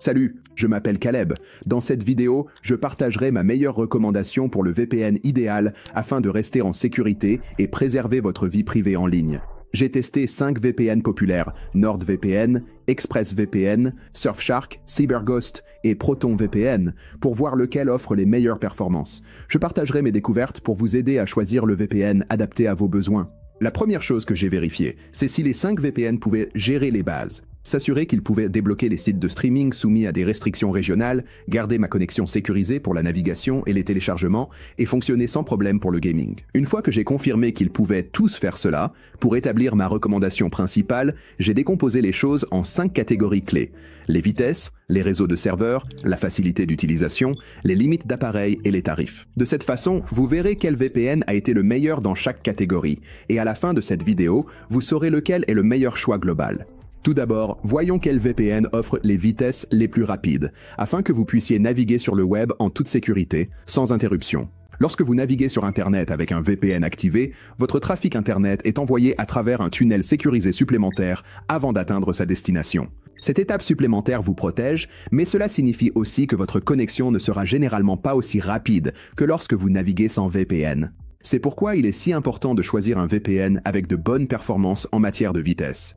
Salut, je m'appelle Caleb. Dans cette vidéo, je partagerai ma meilleure recommandation pour le VPN idéal afin de rester en sécurité et préserver votre vie privée en ligne. J'ai testé 5 VPN populaires, NordVPN, ExpressVPN, Surfshark, CyberGhost et ProtonVPN, pour voir lequel offre les meilleures performances. Je partagerai mes découvertes pour vous aider à choisir le VPN adapté à vos besoins. La première chose que j'ai vérifiée, c'est si les 5 VPN pouvaient gérer les bases. S'assurer qu'ils pouvaient débloquer les sites de streaming soumis à des restrictions régionales, garder ma connexion sécurisée pour la navigation et les téléchargements, et fonctionner sans problème pour le gaming. Une fois que j'ai confirmé qu'ils pouvaient tous faire cela, pour établir ma recommandation principale, j'ai décomposé les choses en 5 catégories clés. Les vitesses, les réseaux de serveurs, la facilité d'utilisation, les limites d'appareil et les tarifs. De cette façon, vous verrez quel VPN a été le meilleur dans chaque catégorie, et à la fin de cette vidéo, vous saurez lequel est le meilleur choix global. Tout d'abord, voyons quel VPN offre les vitesses les plus rapides, afin que vous puissiez naviguer sur le web en toute sécurité, sans interruption. Lorsque vous naviguez sur Internet avec un VPN activé, votre trafic Internet est envoyé à travers un tunnel sécurisé supplémentaire avant d'atteindre sa destination. Cette étape supplémentaire vous protège, mais cela signifie aussi que votre connexion ne sera généralement pas aussi rapide que lorsque vous naviguez sans VPN. C'est pourquoi il est si important de choisir un VPN avec de bonnes performances en matière de vitesse.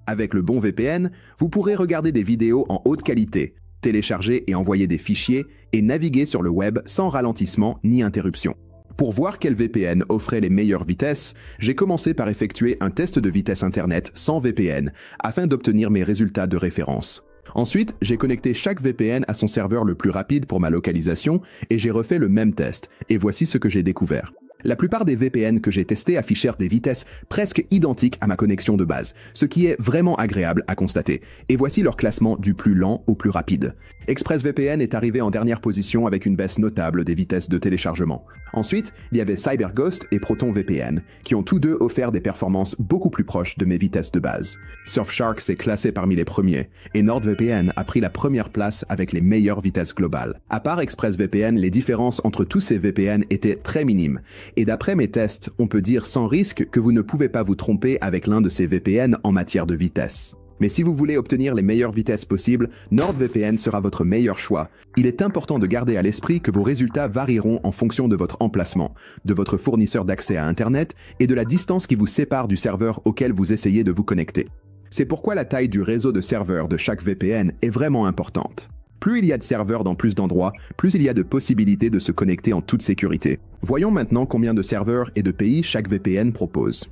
Avec le bon VPN, vous pourrez regarder des vidéos en haute qualité, télécharger et envoyer des fichiers et naviguer sur le web sans ralentissement ni interruption. Pour voir quel VPN offrait les meilleures vitesses, j'ai commencé par effectuer un test de vitesse Internet sans VPN afin d'obtenir mes résultats de référence. Ensuite, j'ai connecté chaque VPN à son serveur le plus rapide pour ma localisation et j'ai refait le même test, et voici ce que j'ai découvert. La plupart des VPN que j'ai testés affichèrent des vitesses presque identiques à ma connexion de base, ce qui est vraiment agréable à constater. Et voici leur classement du plus lent au plus rapide. ExpressVPN est arrivé en dernière position avec une baisse notable des vitesses de téléchargement. Ensuite, il y avait CyberGhost et ProtonVPN, qui ont tous deux offert des performances beaucoup plus proches de mes vitesses de base. Surfshark s'est classé parmi les premiers, et NordVPN a pris la première place avec les meilleures vitesses globales. À part ExpressVPN, les différences entre tous ces VPN étaient très minimes. Et d'après mes tests, on peut dire sans risque que vous ne pouvez pas vous tromper avec l'un de ces VPN en matière de vitesse. Mais si vous voulez obtenir les meilleures vitesses possibles, NordVPN sera votre meilleur choix. Il est important de garder à l'esprit que vos résultats varieront en fonction de votre emplacement, de votre fournisseur d'accès à Internet et de la distance qui vous sépare du serveur auquel vous essayez de vous connecter. C'est pourquoi la taille du réseau de serveurs de chaque VPN est vraiment importante. Plus il y a de serveurs dans plus d'endroits, plus il y a de possibilités de se connecter en toute sécurité. Voyons maintenant combien de serveurs et de pays chaque VPN propose.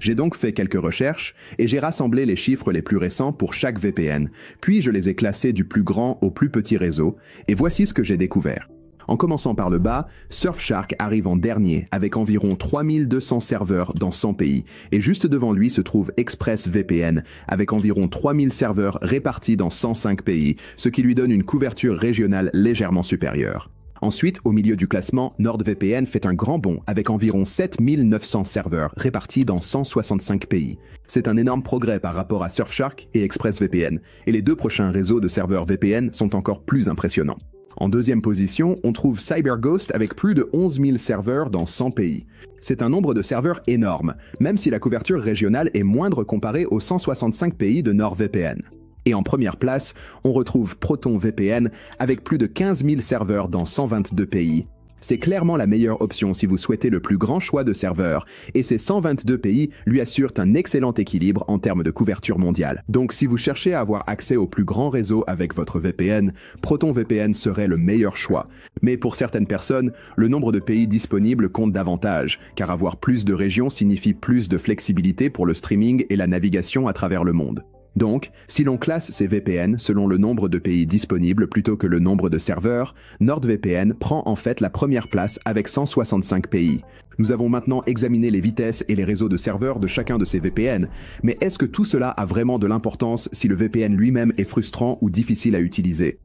J'ai donc fait quelques recherches et j'ai rassemblé les chiffres les plus récents pour chaque VPN, puis je les ai classés du plus grand au plus petit réseau, et voici ce que j'ai découvert. En commençant par le bas, Surfshark arrive en dernier avec environ 3200 serveurs dans 100 pays, et juste devant lui se trouve ExpressVPN avec environ 3000 serveurs répartis dans 105 pays, ce qui lui donne une couverture régionale légèrement supérieure. Ensuite, au milieu du classement, NordVPN fait un grand bond avec environ 7900 serveurs répartis dans 165 pays. C'est un énorme progrès par rapport à Surfshark et ExpressVPN, et les deux prochains réseaux de serveurs VPN sont encore plus impressionnants. En deuxième position, on trouve CyberGhost avec plus de 11 000 serveurs dans 100 pays. C'est un nombre de serveurs énorme, même si la couverture régionale est moindre comparée aux 165 pays de NordVPN. Et en première place, on retrouve ProtonVPN avec plus de 15 000 serveurs dans 122 pays. C'est clairement la meilleure option si vous souhaitez le plus grand choix de serveurs, et ces 122 pays lui assurent un excellent équilibre en termes de couverture mondiale. Donc si vous cherchez à avoir accès au plus grand réseau avec votre VPN, ProtonVPN serait le meilleur choix. Mais pour certaines personnes, le nombre de pays disponibles compte davantage, car avoir plus de régions signifie plus de flexibilité pour le streaming et la navigation à travers le monde. Donc, si l'on classe ces VPN selon le nombre de pays disponibles plutôt que le nombre de serveurs, NordVPN prend en fait la première place avec 165 pays. Nous avons maintenant examiné les vitesses et les réseaux de serveurs de chacun de ces VPN, mais est-ce que tout cela a vraiment de l'importance si le VPN lui-même est frustrant ou difficile à utiliser ?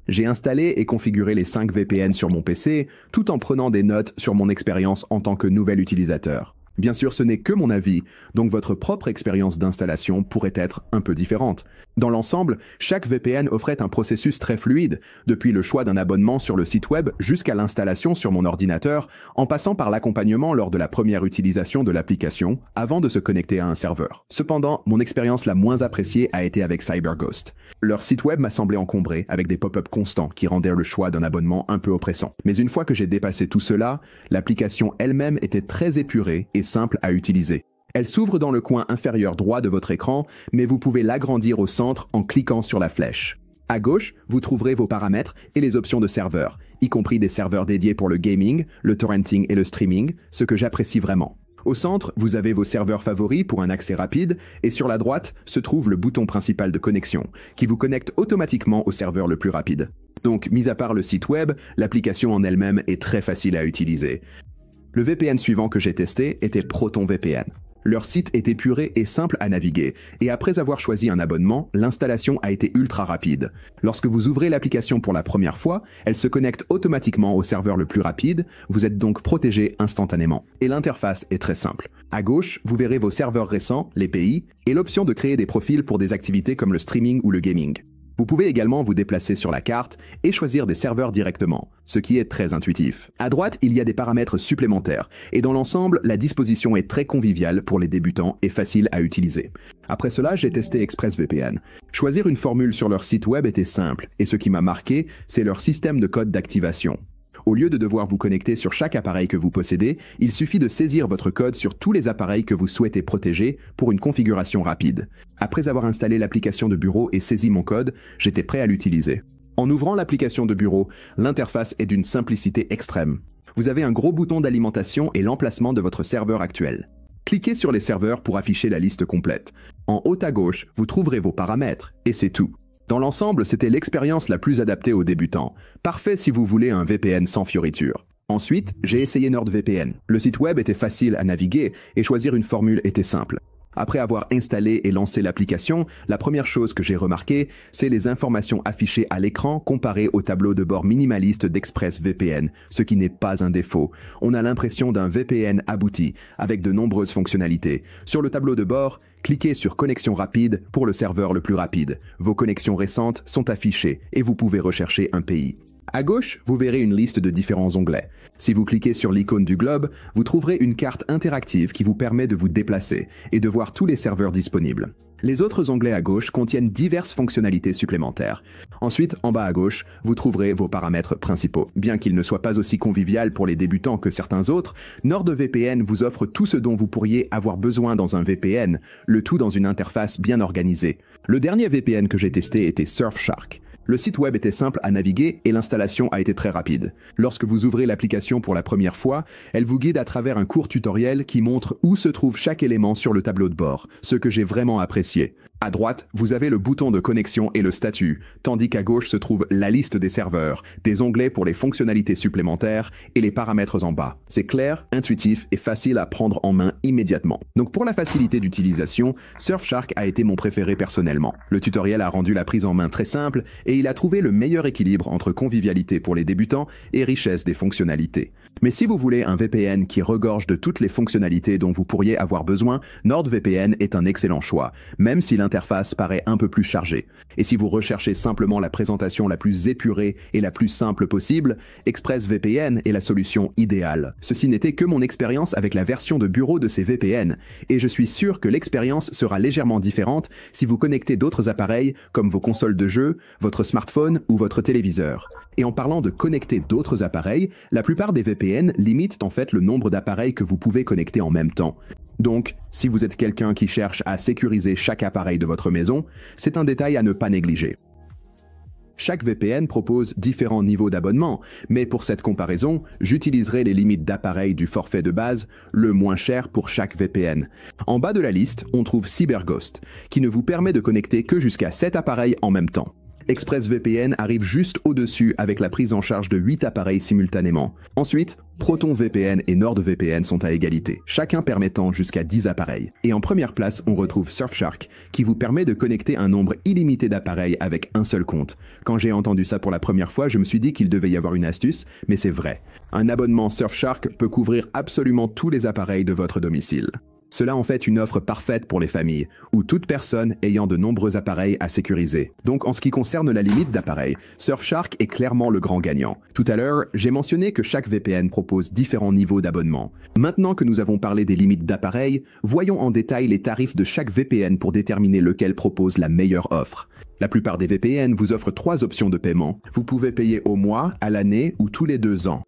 J'ai installé et configuré les 5 VPN sur mon PC, tout en prenant des notes sur mon expérience en tant que nouvel utilisateur. Bien sûr, ce n'est que mon avis, donc votre propre expérience d'installation pourrait être un peu différente. Dans l'ensemble, chaque VPN offrait un processus très fluide, depuis le choix d'un abonnement sur le site web jusqu'à l'installation sur mon ordinateur, en passant par l'accompagnement lors de la première utilisation de l'application, avant de se connecter à un serveur. Cependant, mon expérience la moins appréciée a été avec CyberGhost. Leur site web m'a semblé encombré, avec des pop-up constants qui rendaient le choix d'un abonnement un peu oppressant. Mais une fois que j'ai dépassé tout cela, l'application elle-même était très épurée et simple à utiliser. Elle s'ouvre dans le coin inférieur droit de votre écran, mais vous pouvez l'agrandir au centre en cliquant sur la flèche. À gauche, vous trouverez vos paramètres et les options de serveurs, y compris des serveurs dédiés pour le gaming, le torrenting et le streaming, ce que j'apprécie vraiment. Au centre, vous avez vos serveurs favoris pour un accès rapide, et sur la droite se trouve le bouton principal de connexion, qui vous connecte automatiquement au serveur le plus rapide. Donc, mis à part le site web, l'application en elle-même est très facile à utiliser. Le VPN suivant que j'ai testé était ProtonVPN. Leur site est épuré et simple à naviguer, et après avoir choisi un abonnement, l'installation a été ultra rapide. Lorsque vous ouvrez l'application pour la première fois, elle se connecte automatiquement au serveur le plus rapide, vous êtes donc protégé instantanément. Et l'interface est très simple. À gauche, vous verrez vos serveurs récents, les pays, et l'option de créer des profils pour des activités comme le streaming ou le gaming. Vous pouvez également vous déplacer sur la carte et choisir des serveurs directement, ce qui est très intuitif. À droite, il y a des paramètres supplémentaires, et dans l'ensemble, la disposition est très conviviale pour les débutants et facile à utiliser. Après cela, j'ai testé ExpressVPN. Choisir une formule sur leur site web était simple, et ce qui m'a marqué, c'est leur système de code d'activation. Au lieu de devoir vous connecter sur chaque appareil que vous possédez, il suffit de saisir votre code sur tous les appareils que vous souhaitez protéger pour une configuration rapide. Après avoir installé l'application de bureau et saisi mon code, j'étais prêt à l'utiliser. En ouvrant l'application de bureau, l'interface est d'une simplicité extrême. Vous avez un gros bouton d'alimentation et l'emplacement de votre serveur actuel. Cliquez sur les serveurs pour afficher la liste complète. En haut à gauche, vous trouverez vos paramètres, et c'est tout. Dans l'ensemble, c'était l'expérience la plus adaptée aux débutants. Parfait si vous voulez un VPN sans fioritures. Ensuite, j'ai essayé NordVPN. Le site web était facile à naviguer et choisir une formule était simple. Après avoir installé et lancé l'application, la première chose que j'ai remarqué, c'est les informations affichées à l'écran comparées au tableau de bord minimaliste d'ExpressVPN, ce qui n'est pas un défaut. On a l'impression d'un VPN abouti, avec de nombreuses fonctionnalités. Sur le tableau de bord, cliquez sur Connexion rapide pour le serveur le plus rapide. Vos connexions récentes sont affichées et vous pouvez rechercher un pays. À gauche, vous verrez une liste de différents onglets. Si vous cliquez sur l'icône du globe, vous trouverez une carte interactive qui vous permet de vous déplacer et de voir tous les serveurs disponibles. Les autres onglets à gauche contiennent diverses fonctionnalités supplémentaires. Ensuite, en bas à gauche, vous trouverez vos paramètres principaux. Bien qu'il ne soit pas aussi convivial pour les débutants que certains autres, NordVPN vous offre tout ce dont vous pourriez avoir besoin dans un VPN, le tout dans une interface bien organisée. Le dernier VPN que j'ai testé était Surfshark. Le site web était simple à naviguer et l'installation a été très rapide. Lorsque vous ouvrez l'application pour la première fois, elle vous guide à travers un court tutoriel qui montre où se trouve chaque élément sur le tableau de bord, ce que j'ai vraiment apprécié. À droite, vous avez le bouton de connexion et le statut, tandis qu'à gauche se trouve la liste des serveurs, des onglets pour les fonctionnalités supplémentaires et les paramètres en bas. C'est clair, intuitif et facile à prendre en main immédiatement. Donc pour la facilité d'utilisation, Surfshark a été mon préféré personnellement. Le tutoriel a rendu la prise en main très simple et il a trouvé le meilleur équilibre entre convivialité pour les débutants et richesse des fonctionnalités. Mais si vous voulez un VPN qui regorge de toutes les fonctionnalités dont vous pourriez avoir besoin, NordVPN est un excellent choix, même si l'interface paraît un peu plus chargée. Et si vous recherchez simplement la présentation la plus épurée et la plus simple possible, ExpressVPN est la solution idéale. Ceci n'était que mon expérience avec la version de bureau de ces VPN, et je suis sûr que l'expérience sera légèrement différente si vous connectez d'autres appareils comme vos consoles de jeux, votre smartphone ou votre téléviseur. Et en parlant de connecter d'autres appareils, la plupart des VPN limitent en fait le nombre d'appareils que vous pouvez connecter en même temps. Donc, si vous êtes quelqu'un qui cherche à sécuriser chaque appareil de votre maison, c'est un détail à ne pas négliger. Chaque VPN propose différents niveaux d'abonnement, mais pour cette comparaison, j'utiliserai les limites d'appareils du forfait de base, le moins cher pour chaque VPN. En bas de la liste, on trouve CyberGhost, qui ne vous permet de connecter que jusqu'à 7 appareils en même temps. ExpressVPN arrive juste au-dessus avec la prise en charge de 8 appareils simultanément. Ensuite, ProtonVPN et NordVPN sont à égalité, chacun permettant jusqu'à 10 appareils. Et en première place, on retrouve Surfshark, qui vous permet de connecter un nombre illimité d'appareils avec un seul compte. Quand j'ai entendu ça pour la première fois, je me suis dit qu'il devait y avoir une astuce, mais c'est vrai. Un abonnement Surfshark peut couvrir absolument tous les appareils de votre domicile. Cela en fait une offre parfaite pour les familles, ou toute personne ayant de nombreux appareils à sécuriser. Donc en ce qui concerne la limite d'appareils, Surfshark est clairement le grand gagnant. Tout à l'heure, j'ai mentionné que chaque VPN propose différents niveaux d'abonnement. Maintenant que nous avons parlé des limites d'appareils, voyons en détail les tarifs de chaque VPN pour déterminer lequel propose la meilleure offre. La plupart des VPN vous offrent 3 options de paiement. Vous pouvez payer au mois, à l'année ou tous les 2 ans.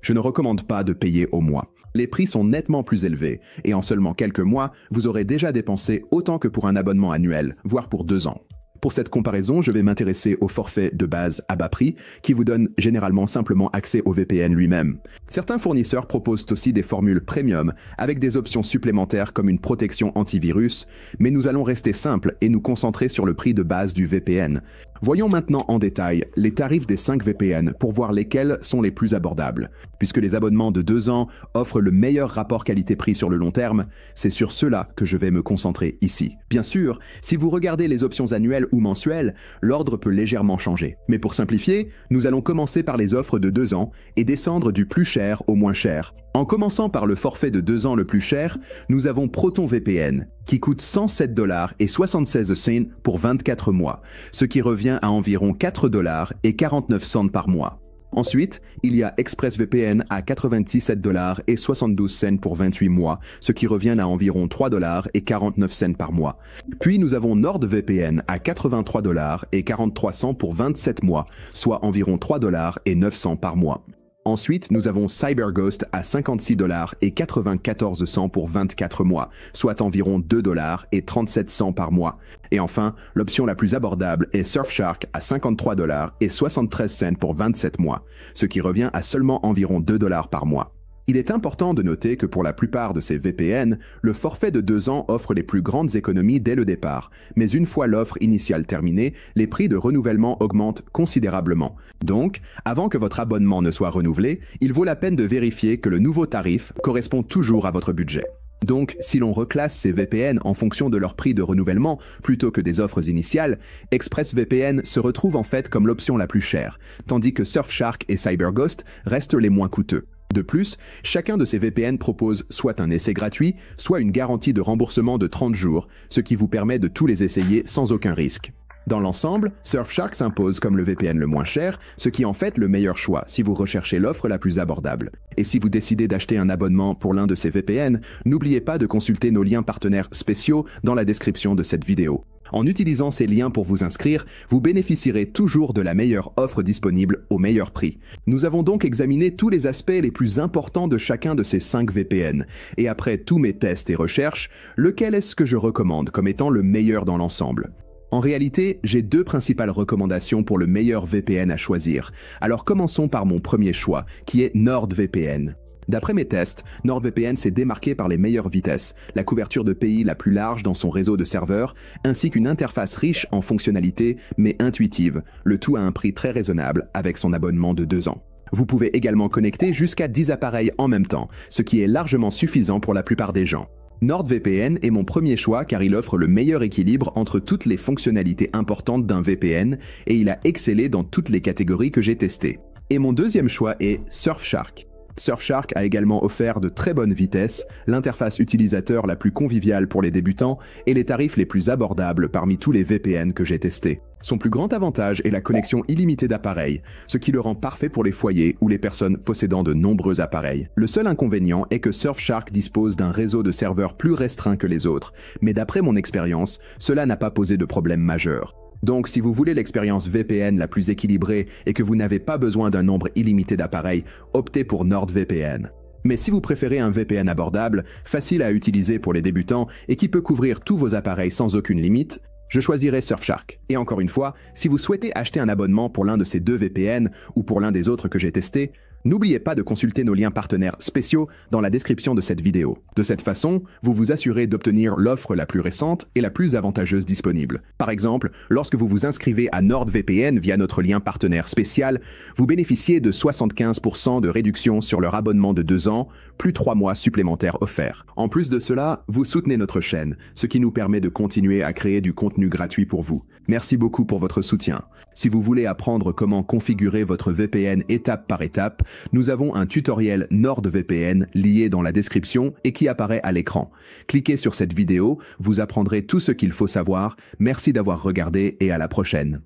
Je ne recommande pas de payer au mois. Les prix sont nettement plus élevés, et en seulement quelques mois, vous aurez déjà dépensé autant que pour un abonnement annuel, voire pour 2 ans. Pour cette comparaison, je vais m'intéresser au forfait de base à bas prix, qui vous donne généralement simplement accès au VPN lui-même. Certains fournisseurs proposent aussi des formules premium, avec des options supplémentaires comme une protection antivirus, mais nous allons rester simples et nous concentrer sur le prix de base du VPN. Voyons maintenant en détail les tarifs des 5 VPN pour voir lesquels sont les plus abordables. Puisque les abonnements de 2 ans offrent le meilleur rapport qualité-prix sur le long terme, c'est sur cela que je vais me concentrer ici. Bien sûr, si vous regardez les options annuelles ou mensuelles, l'ordre peut légèrement changer. Mais pour simplifier, nous allons commencer par les offres de 2 ans et descendre du plus cher au moins cher. En commençant par le forfait de 2 ans le plus cher, nous avons ProtonVPN, qui coûte 107 $ et 76 cents pour 24 mois, ce qui revient à environ 4 $ et 49 cents par mois. Ensuite, il y a ExpressVPN à 97 $ et 72 cents pour 28 mois, ce qui revient à environ 3 $ et 49 cents par mois. Puis nous avons NordVPN à 83 $ et 43 cents pour 27 mois, soit environ 3 $ et 9 cents par mois. Ensuite, nous avons CyberGhost à 56 $ et 94 cents pour 24 mois, soit environ 2 $ et 37 cents par mois. Et enfin, l'option la plus abordable est Surfshark à 53 $ et 73 cents pour 27 mois, ce qui revient à seulement environ 2 $ par mois. Il est important de noter que pour la plupart de ces VPN, le forfait de 2 ans offre les plus grandes économies dès le départ, mais une fois l'offre initiale terminée, les prix de renouvellement augmentent considérablement. Donc, avant que votre abonnement ne soit renouvelé, il vaut la peine de vérifier que le nouveau tarif correspond toujours à votre budget. Donc, si l'on reclasse ces VPN en fonction de leur prix de renouvellement plutôt que des offres initiales, ExpressVPN se retrouve en fait comme l'option la plus chère, tandis que Surfshark et CyberGhost restent les moins coûteux. De plus, chacun de ces VPN propose soit un essai gratuit, soit une garantie de remboursement de 30 jours, ce qui vous permet de tous les essayer sans aucun risque. Dans l'ensemble, Surfshark s'impose comme le VPN le moins cher, ce qui est en fait le meilleur choix si vous recherchez l'offre la plus abordable. Et si vous décidez d'acheter un abonnement pour l'un de ces VPN, n'oubliez pas de consulter nos liens partenaires spéciaux dans la description de cette vidéo. En utilisant ces liens pour vous inscrire, vous bénéficierez toujours de la meilleure offre disponible au meilleur prix. Nous avons donc examiné tous les aspects les plus importants de chacun de ces 5 VPN. Et après tous mes tests et recherches, lequel est-ce que je recommande comme étant le meilleur dans l'ensemble ? En réalité, j'ai 2 principales recommandations pour le meilleur VPN à choisir. Alors commençons par mon premier choix, qui est NordVPN. D'après mes tests, NordVPN s'est démarqué par les meilleures vitesses, la couverture de pays la plus large dans son réseau de serveurs, ainsi qu'une interface riche en fonctionnalités mais intuitive, le tout à un prix très raisonnable avec son abonnement de 2 ans. Vous pouvez également connecter jusqu'à 10 appareils en même temps, ce qui est largement suffisant pour la plupart des gens. NordVPN est mon premier choix car il offre le meilleur équilibre entre toutes les fonctionnalités importantes d'un VPN et il a excellé dans toutes les catégories que j'ai testées. Et mon deuxième choix est Surfshark. Surfshark a également offert de très bonnes vitesses, l'interface utilisateur la plus conviviale pour les débutants et les tarifs les plus abordables parmi tous les VPN que j'ai testés. Son plus grand avantage est la connexion illimitée d'appareils, ce qui le rend parfait pour les foyers ou les personnes possédant de nombreux appareils. Le seul inconvénient est que Surfshark dispose d'un réseau de serveurs plus restreint que les autres, mais d'après mon expérience, cela n'a pas posé de problème majeur. Donc, si vous voulez l'expérience VPN la plus équilibrée et que vous n'avez pas besoin d'un nombre illimité d'appareils, optez pour NordVPN. Mais si vous préférez un VPN abordable, facile à utiliser pour les débutants et qui peut couvrir tous vos appareils sans aucune limite, je choisirai Surfshark. Et encore une fois, si vous souhaitez acheter un abonnement pour l'un de ces 2 VPN ou pour l'un des autres que j'ai testés, N'oubliez pas de consulter nos liens partenaires spéciaux dans la description de cette vidéo. De cette façon, vous vous assurez d'obtenir l'offre la plus récente et la plus avantageuse disponible. Par exemple, lorsque vous vous inscrivez à NordVPN via notre lien partenaire spécial, vous bénéficiez de 75% de réduction sur leur abonnement de 2 ans, plus 3 mois supplémentaires offerts. En plus de cela, vous soutenez notre chaîne, ce qui nous permet de continuer à créer du contenu gratuit pour vous. Merci beaucoup pour votre soutien. Si vous voulez apprendre comment configurer votre VPN étape par étape, nous avons un tutoriel NordVPN lié dans la description et qui apparaît à l'écran. Cliquez sur cette vidéo, vous apprendrez tout ce qu'il faut savoir. Merci d'avoir regardé et à la prochaine.